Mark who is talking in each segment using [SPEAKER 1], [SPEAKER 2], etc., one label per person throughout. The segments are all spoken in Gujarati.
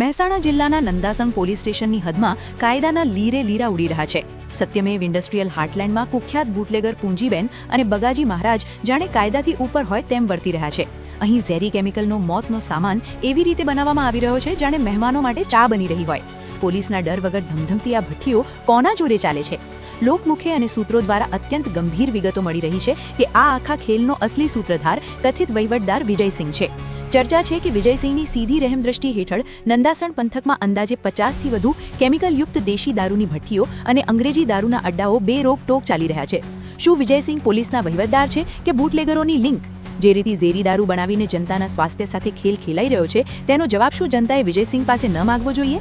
[SPEAKER 1] મહેસાણા જિલ્લાના નંદાસંગ પોલીસ સ્ટેશનની હદમાં કાયદાના લીરે લીરા ઉડી રહ્યા છે। સત્યમેવ ઇન્ડસ્ટ્રીયલ હાર્ટલેન્ડમાં કુખ્યાત બુટલેગર પૂંજીબેન અને બગાજી મહારાજ જાણે કાયદાથી ઉપર હોય તેમ વર્તી રહ્યા છે। અહીં ઝેરી કેમિકલનો મોતનો સામાન એવી રીતે બનાવવામાં આવી રહ્યો છે જાણે મહેમાનો માટે ચા બની રહી હોય। પોલીસના ડર વગર ધમધમતી આ ભઠ્ઠીઓ કોના જોરે ચાલે છે? લોકમુખે અને સૂત્રો દ્વારા અત્યંત ગંભીર વિગતો મળી રહી છે કે આ આખા ખેલનો અસલી સૂત્રધાર કથિત વહીવટદાર વિજયસિંહ છે। ચર્ચા છે કે વિજયસિંહની સીધી રહેમદ્રષ્ટિ હેઠળ નંદાસણ પંથકમાં અંદાજે 50થી વધુ કેમિકલયુક્ત દેશી દારૂની ભઠ્ઠીઓ અને અંગ્રેજી દારૂના અડ્ડાઓ બેરોકટોક ચાલી રહ્યા છે। શું વિજયસિંહ પોલીસના વહીવટદાર છે કે બુટલેગરોની લિંક? જે રીતે ઝેરી દારૂ બનાવીને જનતાના સ્વાસ્થ્ય સાથે ખેલ ખેલાઈ રહ્યો છે તેનો જવાબ શું જનતાએ વિજયસિંહ પાસે ન માંગવો જોઈએ?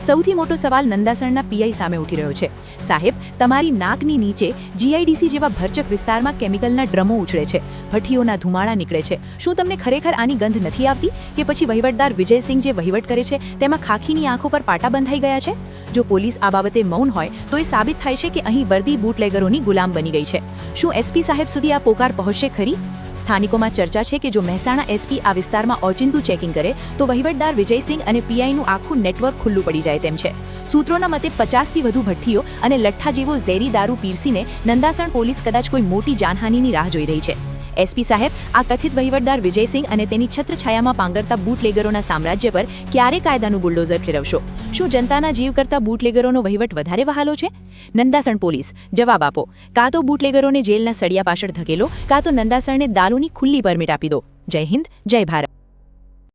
[SPEAKER 1] સૌથી મોટો સવાલ નંદાસણના પીઆઈ સામે ઉઠી રહ્યો છે। સાહેબ, તમારી નાકની નીચે જીઆઈડીસી જેવા ભરચક વિસ્તારમાં કેમિકલના ડ્રમો ઉછળે છે, ભઠ્ઠીઓના ધુમાડા નીકળે છે। શું તમને ખરેખર આની ગંધ નથી આવતી કે પછી વહીવટદાર વિજયસિંહ જે વહીવટ કરે છે તેમાં ખાખીની આંખો પર પાટા બંધાઈ ગયા છે? જો પોલીસ આ બાબતે મૌન હોય તો એ સાબિત થાય છે કે અહીં વર્દી બુટલેગરોની ગુલામ બની ગઈ છે। શું એસપી સાહેબ સુધી આ પોકાર પહોંચશે ખરી? સ્થાનિકોમાં ચર્ચા છે કે જો મહેસાણા એસપી આ વિસ્તારમાં ઓચિંતું ચેકિંગ કરે તો વહીવટદાર વિજયસિંહ અને પીઆઈનું આખું નેટવર્ક ખુલ્લું પડી જાય તેમ છે। સૂત્રોના મતે 50થી વધુ ભઠ્ઠીઓ અને લઠ્ઠા જેવો ઝેરી દારૂ પીરસીને નંદાસણ પોલીસ કદાચ કોઈ મોટી જાનહાનિની રાહ જોઈ રહી છે। એસપી સાહેબ, આ કથિત વહીવટદાર વિજયસિંહ અને તેની છત્રછાયામાં પાંગરતા બુટલેગરોના સામ્રાજ્ય પર ક્યારે કાયદાનું બુલડોઝર ફેરવશો? શું જનતાના જીવ કરતા બુટલેગરોનો વહીવટ વધારે વહાલો છે? નંદાસણ પોલીસ, જવાબ આપો। કાં તો બુટલેગરોને જેલના સળિયા પાછળ ધકેલો, કાં તો નંદાસણને દારૂની ખુલ્લી પરમિટ આપી દો। જય હિન્દ, જય ભારત।